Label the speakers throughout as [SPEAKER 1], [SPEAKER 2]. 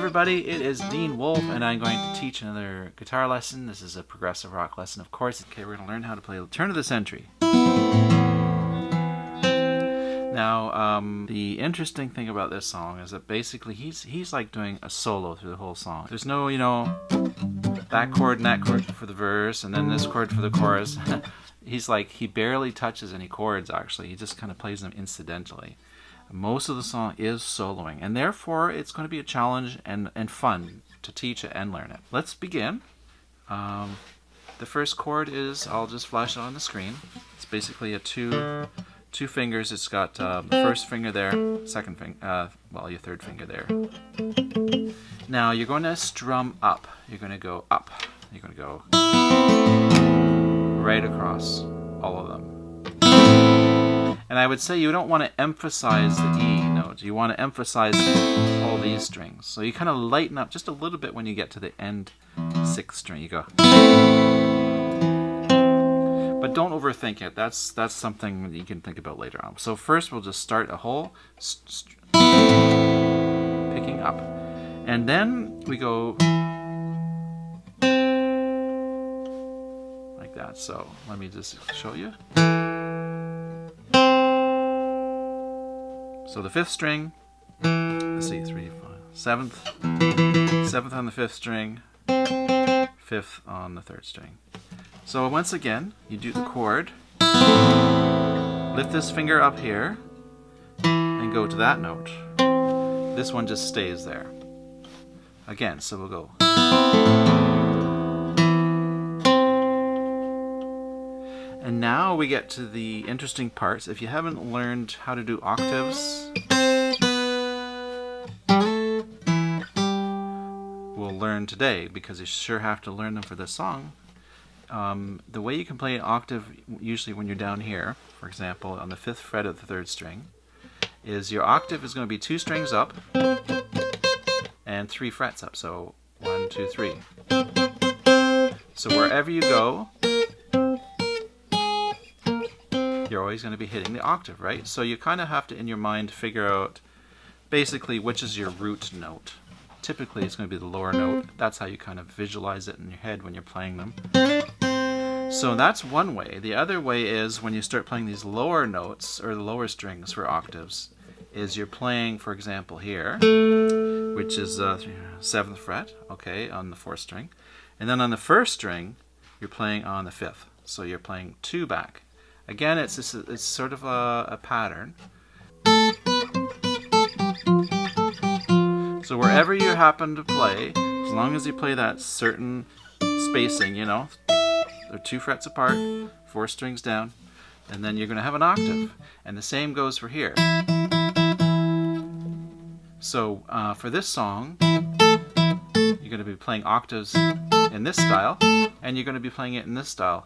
[SPEAKER 1] everybody, it is Dean Wolfe, and I'm going to teach another guitar lesson. This is a progressive rock lesson, of course. Okay, we're going to learn how to play Turn of the Century. Now, the interesting thing about this song is that basically he's like doing a solo through the whole song. There's no, that chord and that chord for the verse, and then this chord for the chorus. He barely touches any chords, actually. He just kind of plays them incidentally. Most of the song is soloing, and therefore it's going to be a challenge and fun to teach it and learn it. Let's begin. The first chord is, I'll just flash it on the screen. It's basically a two fingers. It's got the first finger there, second finger, your third finger there. Now you're going to strum up. You're going to go up. You're going to go right across all of them. And I would say you don't want to emphasize the E note. You want to emphasize all these strings. So you kind of lighten up just a little bit when you get to the end sixth string. You go. But don't overthink it. That's something that you can think about later on. So first we'll just start a whole picking up. And then we go like that. So let me just show you. So the fifth string, let's see, 3, 5, seventh on the fifth string, fifth on the third string. So once again, you do the chord, lift this finger up here, and go to that note. This one just stays there. Again, so we'll go. And now we get to the interesting parts. If you haven't learned how to do octaves, we'll learn today, because you sure have to learn them for this song. The way you can play an octave, usually when you're down here, for example, on the 5th fret of the 3rd string, is your octave is going to be 2 strings up and 3 frets up. So 1, 2, 3. So wherever you go, you're always going to be hitting the octave, right? So you kind of have to, in your mind, figure out basically which is your root note. Typically, it's going to be the lower note. That's how you kind of visualize it in your head when you're playing them. So that's one way. The other way is when you start playing these lower notes, or the lower strings for octaves, is you're playing, for example, here, which is 7th fret, okay, on the 4th string. And then on the 1st string, you're playing on the 5th. So you're playing 2 back. Again, it's sort of a pattern. So wherever you happen to play, as long as you play that certain spacing, they're 2 frets apart, 4 strings down, and then you're going to have an octave. And the same goes for here. So for this song, you're going to be playing octaves in this style, and you're going to be playing it in this style.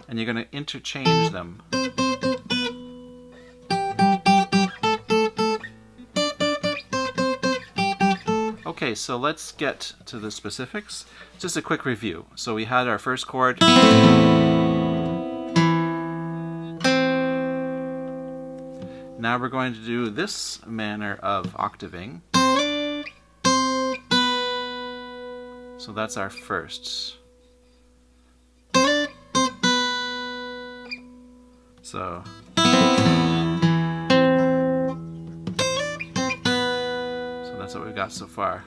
[SPEAKER 1] And you're going to interchange them. Okay, so let's get to the specifics. Just a quick review. So we had our first chord. Now we're going to do this manner of octaving. So that's our first. So that's what we've got so far.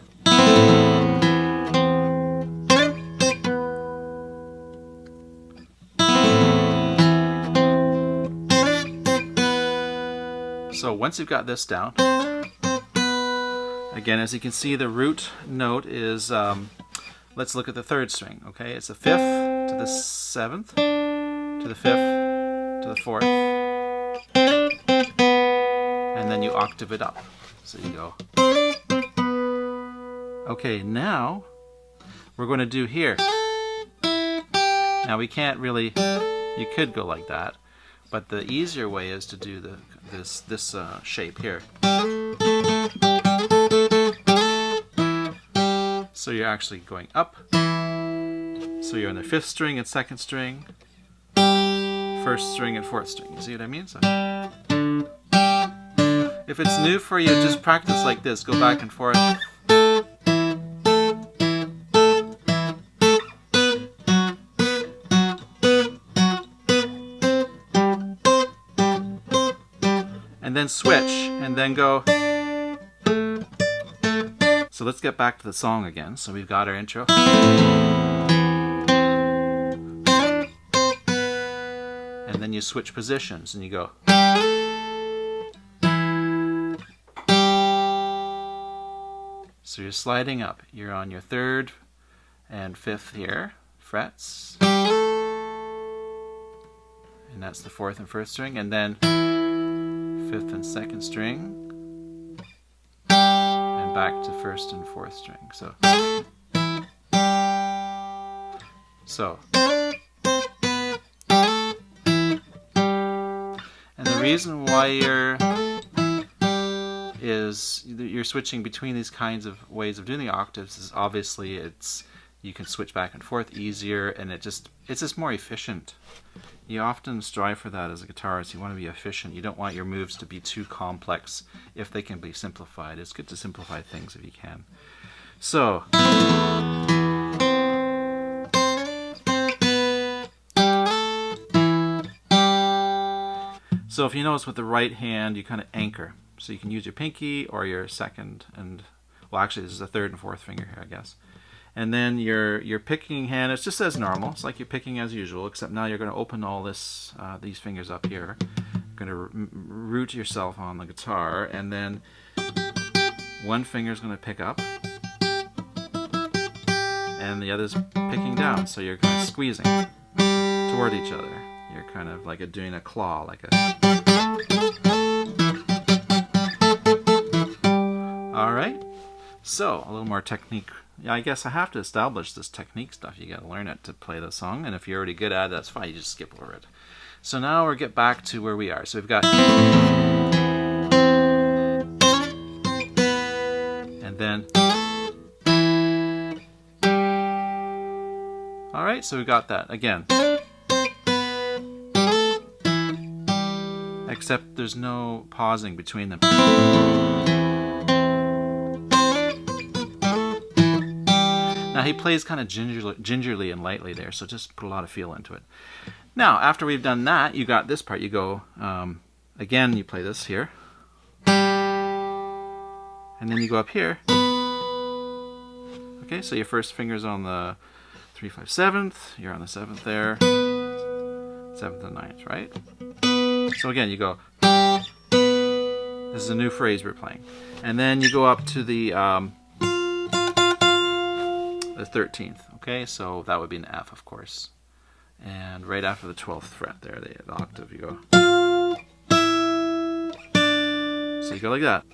[SPEAKER 1] So once you've got this down, again, as you can see, the root note is, let's look at the 3rd string, okay? It's the 5th to the 7th, to the 5th, to the 4th, and then you octave it up. So you go. Okay, now we're going to do here. Now we can't really, you could go like that, but the easier way is to do this shape here. So you're actually going up. So you're on the 5th string and 2nd string, 1st string and 4th string. You see what I mean? So If it's new for you, just practice like this. Go back and forth. And then switch, and then go. So let's get back to the song again. So we've got our intro. And then you switch positions and you go. So you're sliding up. You're on your 3rd and 5th here, frets. And that's the 4th and 1st string. And then 5th and 2nd string. And back to 1st and 4th string. So. And the reason why you're switching between these kinds of ways of doing the octaves is obviously you can switch back and forth easier, and it's just more efficient. You often strive for that as a guitarist. You want to be efficient. You don't want your moves to be too complex if they can be simplified. It's good to simplify things if you can. So if you notice with the right hand, you kind of anchor. So you can use your pinky or your 2nd and, well, actually this is a 3rd and 4th finger here, I guess. And then your picking hand, it's just as normal. It's like you're picking as usual, except now you're going to open all these fingers up here. You're going to root yourself on the guitar, and then one finger is going to pick up, and the other's picking down. So you're kind of squeezing toward each other. You're kind of like doing a claw, like a. All right. So a little more technique. Yeah, I guess I have to establish this technique stuff. You got to learn it to play the song, and if you're already good at it, that's fine. You just skip over it. So now we'll get back to where we are. So we've got, and then. All right. So we got that again. Except there's no pausing between them. Now he plays kind of gingerly and lightly there, so just put a lot of feel into it. Now, after we've done that, you got this part. You go, again, you play this here. And then you go up here. Okay, so your first finger's on the 3, 5, 7th. You're on the 7th there. 7th and 9th, right? So again, you go. This is a new phrase we're playing. And then you go up to the 13th. Okay, so that would be an F, of course. And right after the 12th fret there, the octave, you go. So you go like that.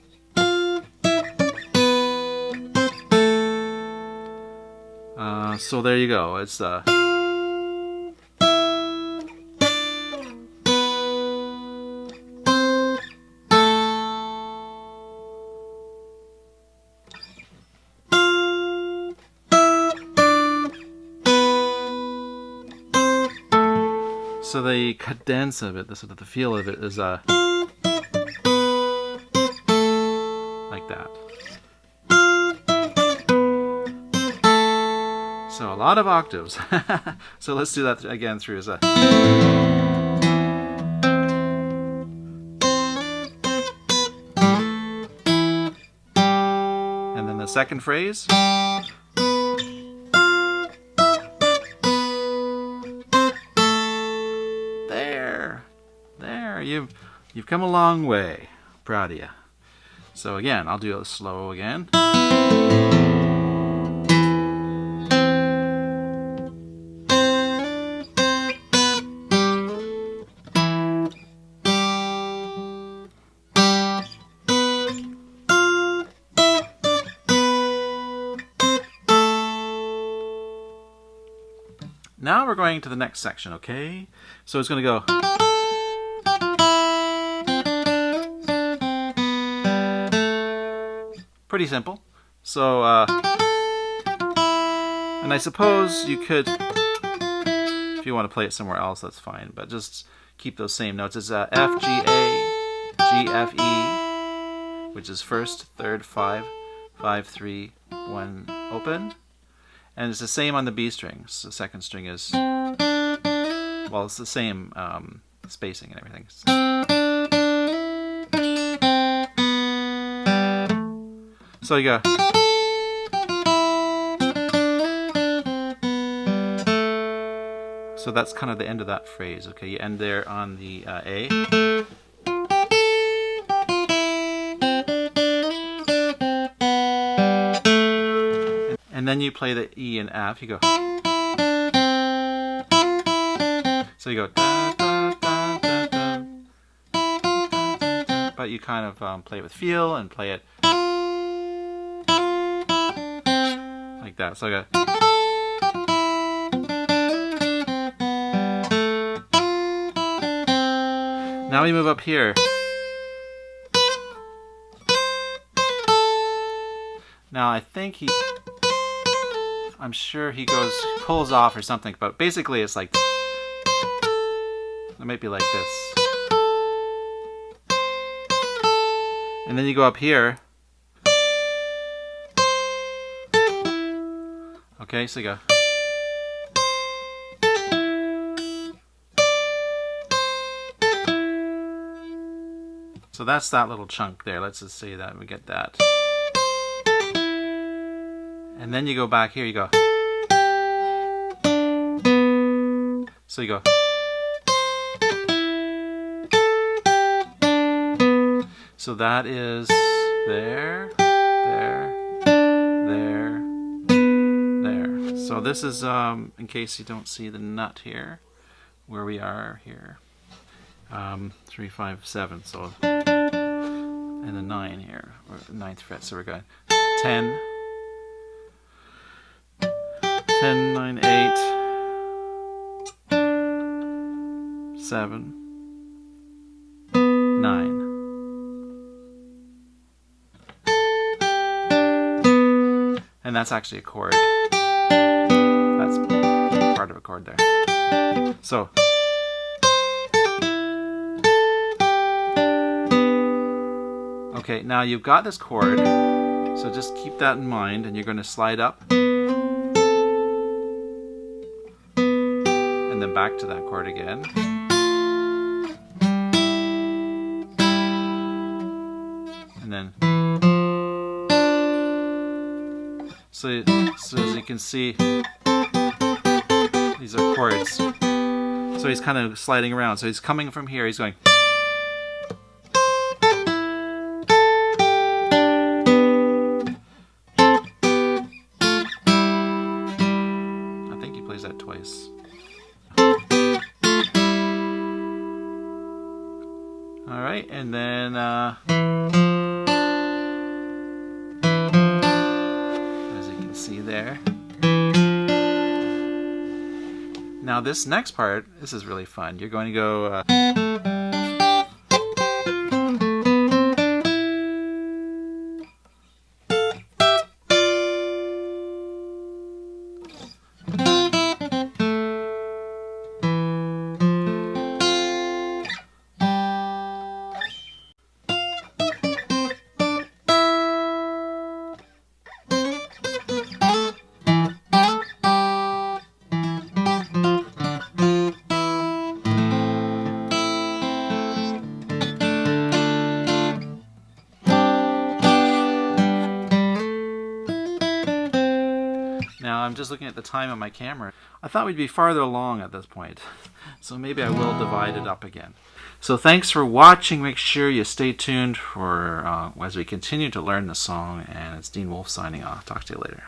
[SPEAKER 1] So there you go. It's so the cadence of it, the sort of the feel of it is like that. So a lot of octaves. So let's do that again through as a. And then the second phrase. You've come a long way. Proud of you. So again, I'll do it slow again. Now we're going to the next section, okay? So it's going to go. Pretty simple. So, and I suppose you could, if you want to play it somewhere else, that's fine. But just keep those same notes. It's F, G, A, G, F, E, which is first, third, 5, 5, 3, 1, open. And it's the same on the B strings. The second string is, well, it's the same spacing and everything. So you go. So that's kind of the end of that phrase. Okay, you end there on the A. And then you play the E and F. You go. So you go. Da, da, da, da, da, da, but you kind of play it with feel and play it like that. So I go. Now we move up here. Now I think I'm sure he pulls off or something, but basically it's like, it might be like this. And then you go up here. Okay, so you go. So that's that little chunk there. Let's just say that we get that. And then you go back here, you go. So you go. So that is there, there, there, there. So this is, in case you don't see the nut here, where we are here. 3, 5, 7, so, and the 9 here, or 9th fret, so we're going 10, 10, 9, 8, 7, 9. And that's actually a chord. That's part of a chord there. So, okay, now you've got this chord, so just keep that in mind, and you're going to slide up and then back to that chord again. And then, so as you can see, these are chords. So he's kind of sliding around. So he's coming from here, he's going. That twice. All right, and then as you can see there. Now this next part, this is really fun. You're going to go Now I'm just looking at the time on my camera. I thought we'd be farther along at this point, so maybe I will divide it up again. So thanks for watching. Make sure you stay tuned for as we continue to learn the song, and it's Dean Wolfe signing off. Talk to you later.